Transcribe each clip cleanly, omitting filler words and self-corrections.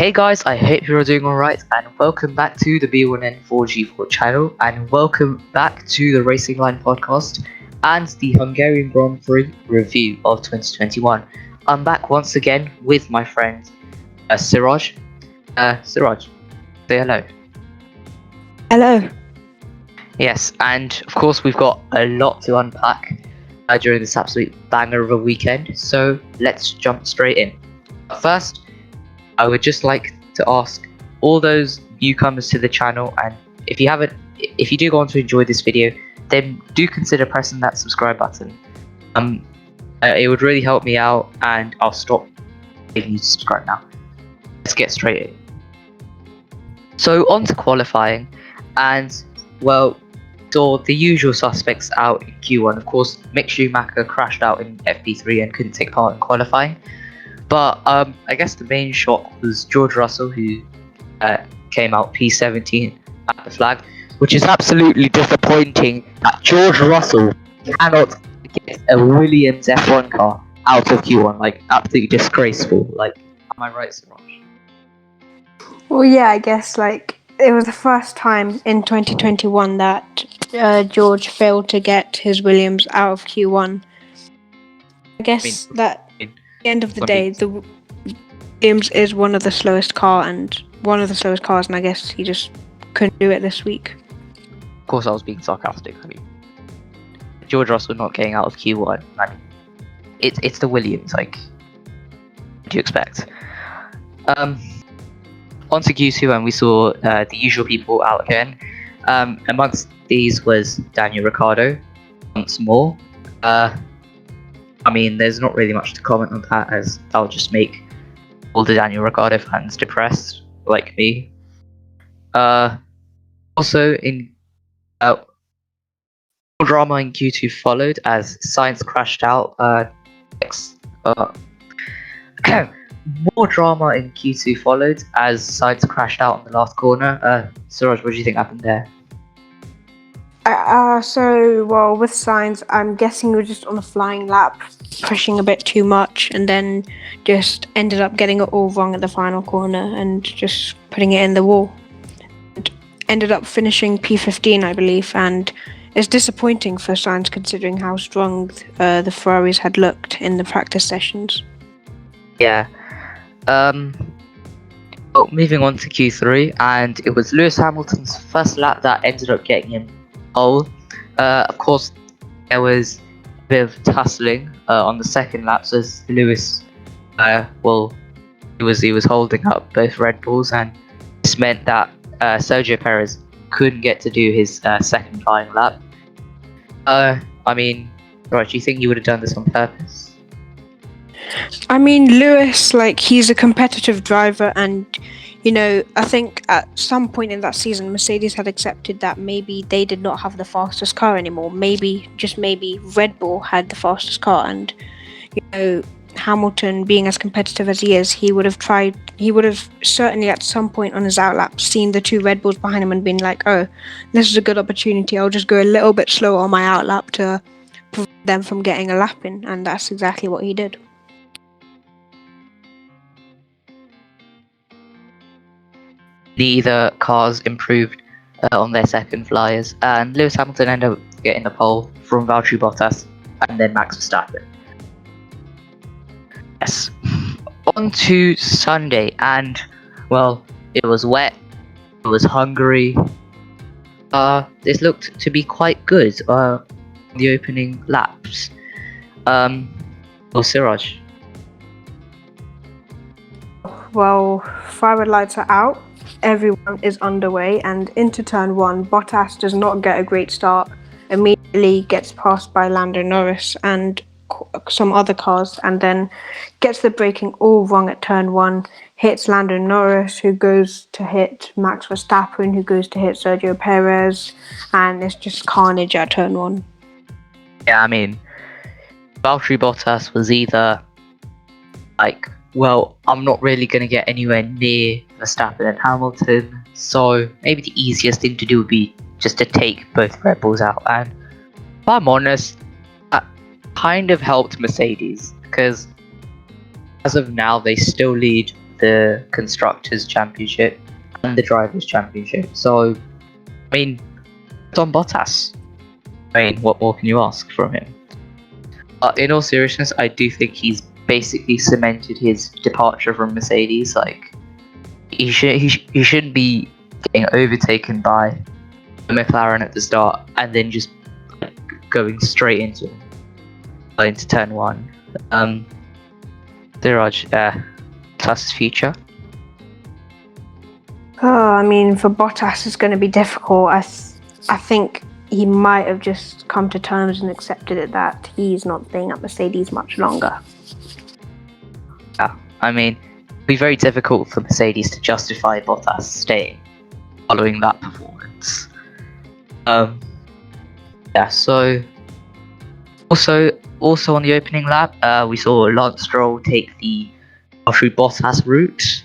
Hey guys, I hope you're all doing alright and welcome back to the B1N4G4 channel and welcome back to the Racing Line podcast and the Hungarian Grand Prix review of 2021. I'm back once again with my friend Siraj. Siraj, say hello. Hello. Yes, and of course we've got a lot to unpack during this absolute banger of a weekend, so let's jump straight in. First, I would just like to ask all those newcomers to the channel, and if you do go on to enjoy this video, then do consider pressing that subscribe button. It would really help me out, and I'll stop begging you to subscribe now. Let's get straight in. So on to qualifying, and well, saw the usual suspects out in Q1. Of course, Mick Schumacher crashed out in FP3 and couldn't take part in qualifying. But I guess the main shock was George Russell, who came out P17 at the flag, which is absolutely disappointing that George Russell cannot get a Williams F1 car out of Q1. Like, absolutely disgraceful. Like, am I right, Siraj? Well, yeah, I guess it was the first time in 2021 that George failed to get his Williams out of Q1. I guess at the end of the day, the Williams is one of the slowest cars, and I guess he just couldn't do it this week. Of course, I was being sarcastic. I mean, George Russell not getting out of Q1. I mean, it's the Williams. Like, what do you expect? On to Q2, and we saw the usual people out again. Amongst these was Daniel Ricciardo once more. I mean, there's not really much to comment on that, as that'll just make all the Daniel Ricciardo fans depressed, like me. Also, in more drama in Q2 followed as Sainz crashed out. More drama in Q2 followed as Sainz crashed out on the last corner. Siraj, what do you think happened there? Well, with Sainz, I'm guessing he was just on a flying lap, pushing a bit too much, and then just ended up getting it all wrong at the final corner and just putting it in the wall. And ended up finishing P15, I believe, and it's disappointing for Sainz considering how strong the Ferraris had looked in the practice sessions. Yeah. Moving on to Q3, and it was Lewis Hamilton's first lap that ended up getting him pole. Of course, there was a bit of tussling on the second lap, as Lewis, he was holding up both Red Bulls, and this meant that Sergio Perez couldn't get to do his second flying lap. I mean, right, do you think he would have done this on purpose? I mean, Lewis, he's a competitive driver, and I think at some point in that season, Mercedes had accepted that maybe they did not have the fastest car anymore. Maybe, just maybe, Red Bull had the fastest car, and Hamilton, being as competitive as he is, he would have certainly at some point on his outlap seen the two Red Bulls behind him and been like, oh, this is a good opportunity, I'll just go a little bit slower on my outlap to prevent them from getting a lap in, and that's exactly what he did. Neither cars improved on their second flyers, and Lewis Hamilton ended up getting the pole from Valtteri Bottas and then Max Verstappen. Yes. On to Sunday, and well, it was wet, it was Hungary. This looked to be quite good on the opening laps. Siraj. Well, forward lights are out. Everyone is underway, and into turn one, Bottas does not get a great start. Immediately gets passed by Lando Norris and some other cars, and then gets the braking all wrong at turn one. Hits Lando Norris, who goes to hit Max Verstappen, who goes to hit Sergio Perez, and it's just carnage at turn one. Yeah, I mean, Valtteri Bottas was either well, I'm not really going to get anywhere near Verstappen and Hamilton, so maybe the easiest thing to do would be just to take both Red Bulls out. And if I'm honest, that kind of helped Mercedes, because as of now, they still lead the Constructors' Championship and the Drivers' Championship. So, I mean, it's on Bottas. I mean, what more can you ask from him? In all seriousness, I do think he's basically cemented his departure from Mercedes. Like, he shouldn't be getting overtaken by McLaren at the start and then just going straight into turn one. Diraj, Bottas' future. I mean, for Bottas, it's going to be difficult. I think he might have just come to terms and accepted it that he's not staying at Mercedes much longer. Yeah, I mean, it'd be very difficult for Mercedes to justify Bottas staying following that performance. Yeah, so also on the opening lap, we saw Lance Stroll take the through Bottas route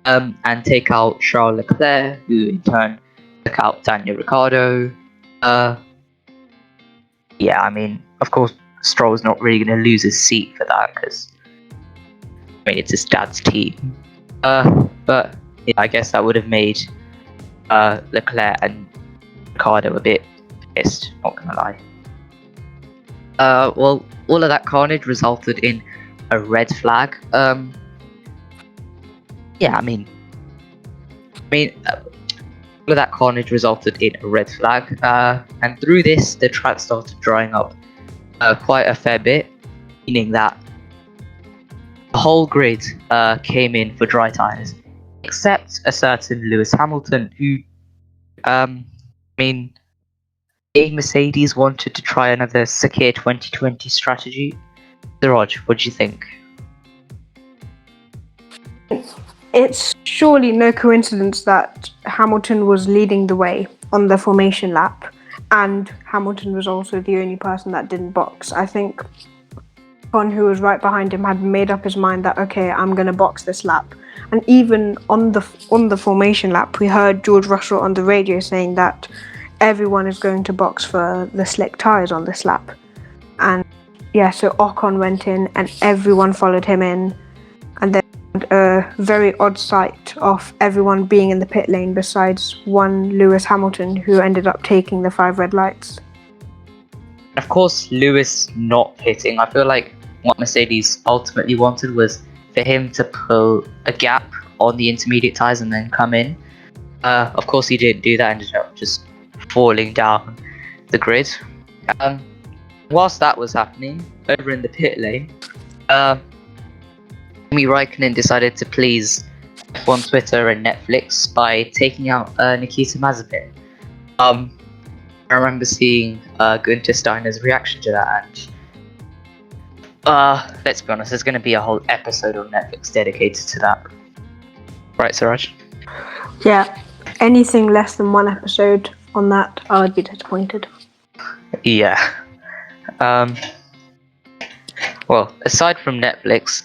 and take out Charles Leclerc, who in turn took out Daniel Ricciardo. Yeah, I mean, of course, Stroll's not really going to lose his seat for that because, I mean, it's his dad's team. But yeah, I guess that would have made Leclerc and Ricciardo a bit pissed, not gonna lie. Well, all of that carnage resulted in a red flag. Yeah, I mean, all of that carnage resulted in a red flag, and through this, the track started drying up quite a fair bit, meaning that the whole grid came in for dry tyres, except a certain Lewis Hamilton, who, I mean, Mercedes wanted to try another Sakir 2020 strategy. Siraj, what do you think? It's surely no coincidence that Hamilton was leading the way on the formation lap, and Hamilton was also the only person that didn't box. I think Ocon, who was right behind him, had made up his mind that, okay, I'm going to box this lap. And even on the formation lap, we heard George Russell on the radio saying that everyone is going to box for the slick tyres on this lap. And yeah, so Ocon went in and everyone followed him in. And then a very odd sight of everyone being in the pit lane besides one Lewis Hamilton, who ended up taking the 5 red lights. Of course, Lewis not pitting. I feel like what Mercedes ultimately wanted was for him to pull a gap on the intermediate tyres and then come in. Of course, he didn't do that, ended up just falling down the grid. Whilst that was happening, over in the pit lane, Kimi Raikkonen decided to please F1 Twitter and Netflix by taking out Nikita Mazepin. I remember seeing Gunther Steiner's reaction to that, and let's be honest, there's going to be a whole episode on Netflix dedicated to that. Right, Siraj? Yeah, anything less than one episode on that, I would be disappointed. Yeah. Well, aside from Netflix,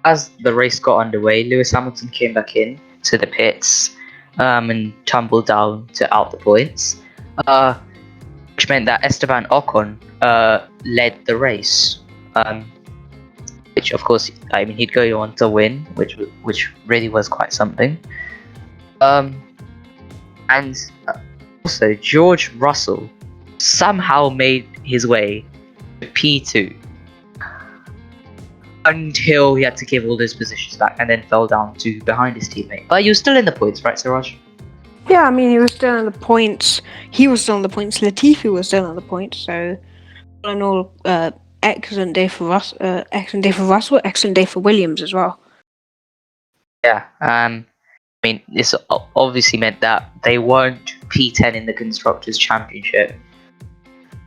as the race got underway, Lewis Hamilton came back in to the pits and tumbled down to out the points, which meant that Esteban Ocon led the race, which of course, I mean, he'd go on to win, which really was quite something. And also, George Russell somehow made his way to P2 until he had to give all those positions back and then fell down to behind his teammate. But he was still in the points, right, Siraj? Yeah, I mean, he was still in the points. He was still in the points. Latifi was still in the points. So, all in all, excellent day for Russell, excellent day for Williams as well. Yeah. I mean, this obviously meant that they weren't P10 in the Constructors' Championship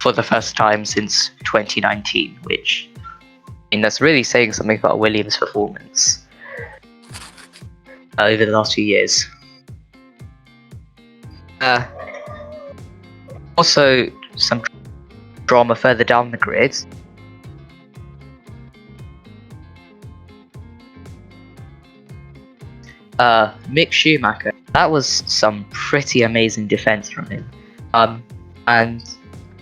for the first time since 2019, which, I mean, that's really saying something about Williams' performance over the last few years. Also, some drama further down the grid. Mick Schumacher, that was some pretty amazing defense from him. And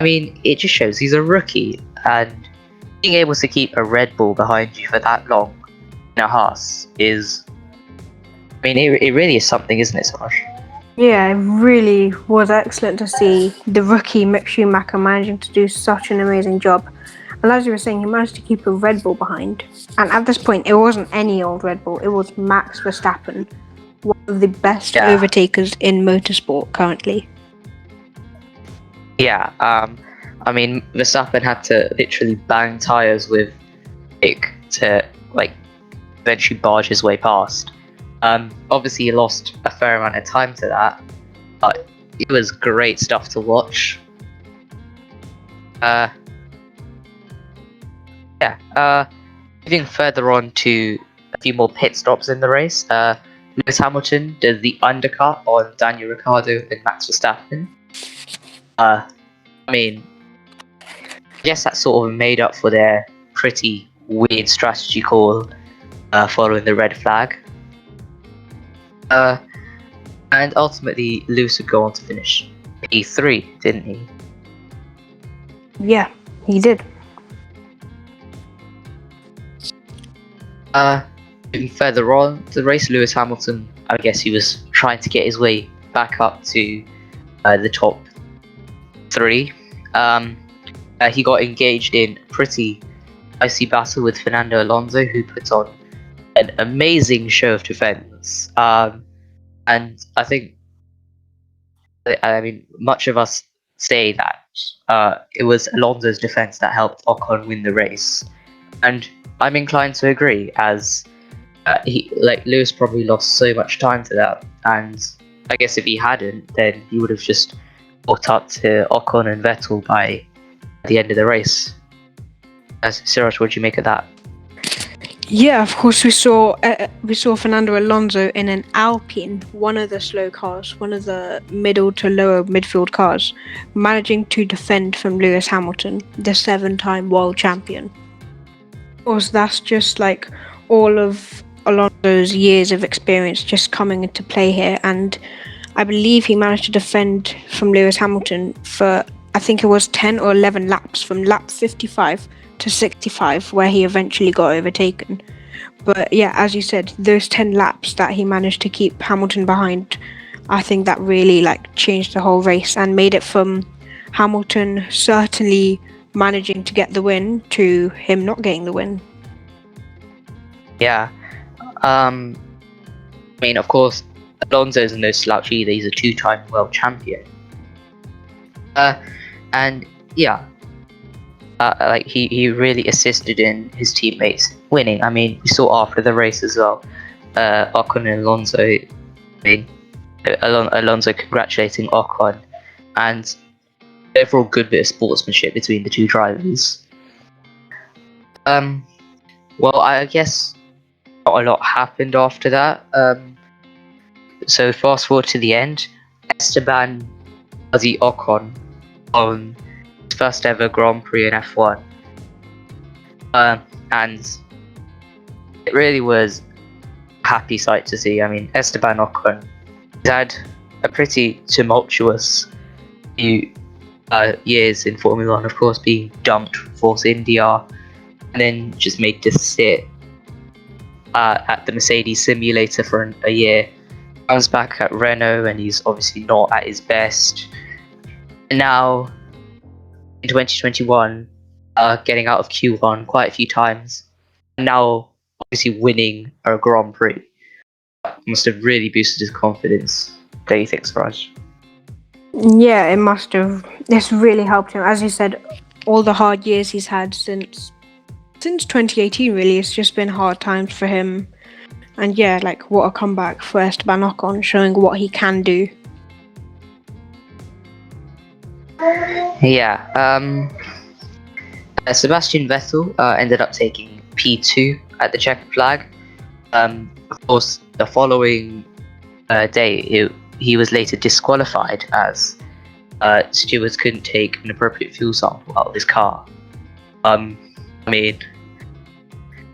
I mean, it just shows he's a rookie, and being able to keep a Red Bull behind you for that long in a Haas is I mean, it really is something, isn't it, Saraj? Yeah, it really was excellent to see the rookie Mick Schumacher managing to do such an amazing job. And as you were saying, he managed to keep a Red Bull behind. And at this point, it wasn't any old Red Bull, it was Max Verstappen, one of the best Yeah. overtakers in motorsport currently. Yeah. I mean, Verstappen had to literally bang tires with Mick to like eventually barge his way past. Obviously, he lost a fair amount of time to that, but it was great stuff to watch. Yeah. Moving further on to a few more pit stops in the race. Lewis Hamilton did the undercut on Daniel Ricciardo and Max Verstappen. I mean, I guess that sort of made up for their pretty weird strategy call following the red flag. And ultimately, Lewis would go on to finish P3, didn't he? Yeah, he did. Moving further on the race, Lewis Hamilton, I guess he was trying to get his way back up to the top 3. He got engaged in a pretty icy battle with Fernando Alonso, who put on an amazing show of defense. And I think, I mean, much of us say that it was Alonso's defense that helped Ocon win the race, and I'm inclined to agree, as Lewis probably lost so much time to that, and I guess if he hadn't, then he would have just caught up to Ocon and Vettel by the end of the race. Siraj, what do you make of that? Yeah, of course we saw Fernando Alonso in an Alpine, one of the slow cars, one of the middle to lower midfield cars, managing to defend from Lewis Hamilton, the 7-time world champion. Of course, that's just like all of Alonso's years of experience just coming into play here, and I believe he managed to defend from Lewis Hamilton for, I think it was 10 or 11 laps, from lap 55 to 65, where he eventually got overtaken. But yeah, as you said, those 10 laps that he managed to keep Hamilton behind, I think that really changed the whole race and made it from Hamilton certainly managing to get the win to him not getting the win. Yeah. I mean, of course, Alonso's no slouch either. He's a 2-time world champion. And yeah, he really assisted in his teammates winning. I mean, we saw after the race as well, Ocon and Alonso. I mean, Alonso congratulating Ocon, and overall good bit of sportsmanship between the two drivers. Well, I guess not a lot happened after that. So fast forward to the end, Esteban Ocon on his first ever Grand Prix in F1, and it really was a happy sight to see. I mean, Esteban Ocon had a pretty tumultuous few years in Formula 1, of course, being dumped from Force India, and then just made this sit at the Mercedes simulator for a year. Comes back at Renault, and he's obviously not at his best. And now, in 2021, getting out of Q1 quite a few times, and now obviously winning a Grand Prix. Must have really boosted his confidence. Don't you think, Siraj? Yeah, it must have. This really helped him. As you said, all the hard years he's had since 2018, really, it's just been hard times for him. And yeah, what a comeback for Esteban Ocon, showing what he can do. Yeah. Sebastian Vettel ended up taking P2 at the checkered flag. Of course, the following day, he was later disqualified as stewards couldn't take an appropriate fuel sample out of his car. I mean,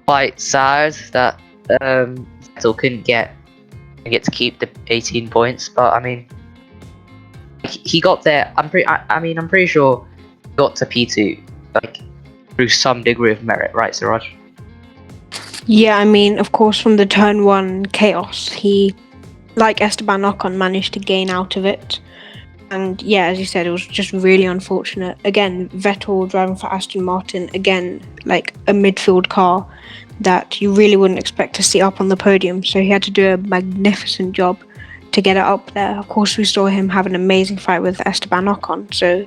quite sad that Vettel couldn't get to keep the 18 points, but I mean, he got there. I'm pretty sure he got to P2 through some degree of merit, right, Siraj? Yeah, I mean, of course, from the turn one chaos, he, like Esteban Ocon, managed to gain out of it. And yeah, as you said, it was just really unfortunate. Again, Vettel driving for Aston Martin, again, like a midfield car that you really wouldn't expect to see up on the podium. So he had to do a magnificent job to get it up there. Of course, we saw him have an amazing fight with Esteban Ocon. So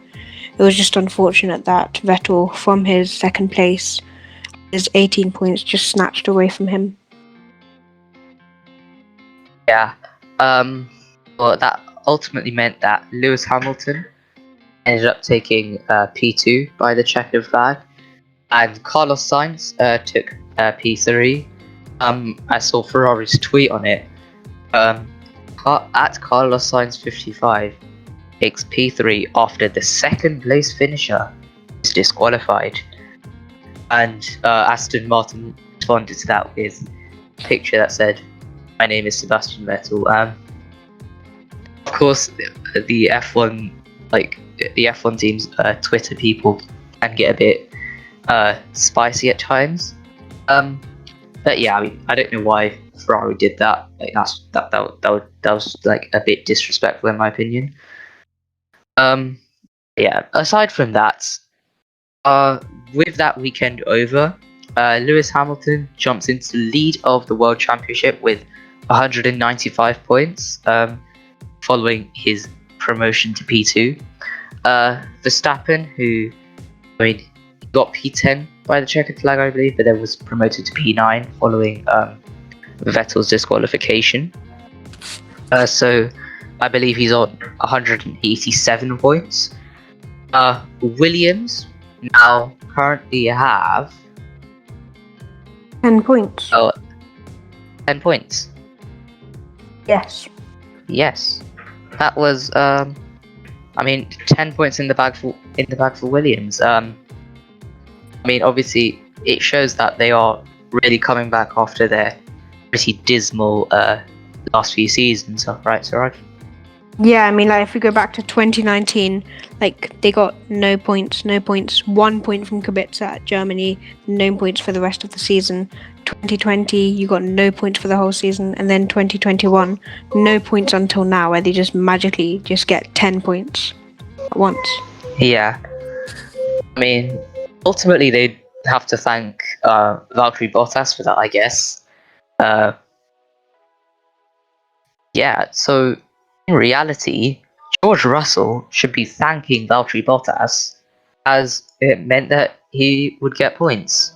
it was just unfortunate that Vettel, from his second place, his 18 points just snatched away from him. Yeah. Well, that ultimately meant that Lewis Hamilton ended up taking P2 by the checkered flag, and Carlos Sainz took P3. I saw Ferrari's tweet on it. At Carlos Sainz 55 takes P3 after the second place finisher is disqualified, and Aston Martin responded to that with a picture that said, "My name is Sebastian Vettel." Of course, the F1 the F1 team's Twitter people can get a bit spicy at times. But yeah, I mean, I don't know why Ferrari did that. Like that was like a bit disrespectful in my opinion. Yeah. Aside from that, with that weekend over, Lewis Hamilton jumps into the lead of the World Championship with 195 points, following his promotion to P2. Verstappen, who, I mean, got P10 by the checkered flag, I believe, but then was promoted to P9 following Vettel's disqualification. So I believe he's on 187 points. Williams now currently have 10 points. 10 points. Yes. Yes, that was 10 points in the bag for Williams. I mean, obviously, it shows that they are really coming back after their pretty dismal last few seasons, right, Siraj? Yeah, I mean, like, if we go back to 2019, like, they got no points, 1 point from Kubica at Germany, no points for the rest of the season. 2020, you got no points for the whole season, and then 2021, no points until now, where they just magically just get 10 points at once. Yeah. I mean, ultimately, they'd have to thank Valtteri Bottas for that, I guess. Yeah, so in reality, George Russell should be thanking Valtteri Bottas, as it meant that he would get points.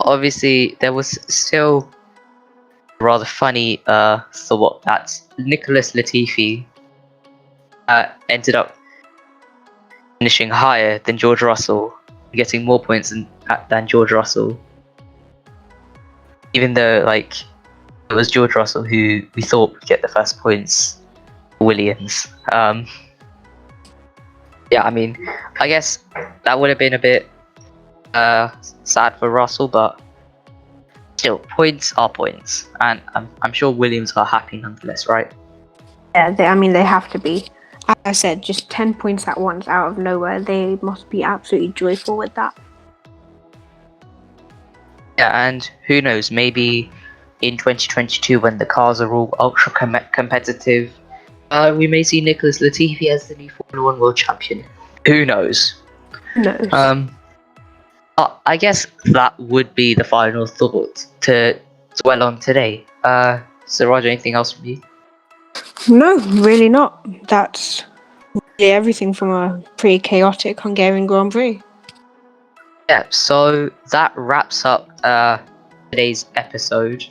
Obviously, there was still a rather funny thought that Nicholas Latifi ended up finishing higher than George Russell, getting more points than George Russell, even though like it was George Russell who we thought would get the first points. Williams. Yeah, I mean, I guess that would have been a bit sad for Russell, but still, points are points, and I'm sure Williams are happy nonetheless, right? Yeah, they have to be. As I said, just 10 points at once out of nowhere. They must be absolutely joyful with that. Yeah, and who knows, maybe in 2022 when the cars are all ultra competitive, we may see Nicholas Latifi as the new Formula 1 World Champion. Who knows? Who knows? I guess that would be the final thought to dwell on today. So Roger, anything else from you? No, really not. That's really everything from a pretty chaotic Hungarian Grand Prix. Yeah, so that wraps up today's episode.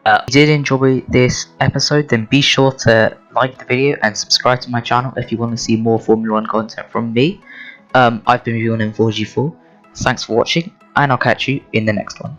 If you did enjoy this episode, then be sure to like the video and subscribe to my channel if you want to see more Formula 1 content from me. I've been reviewing M4G4. Thanks for watching, and I'll catch you in the next one.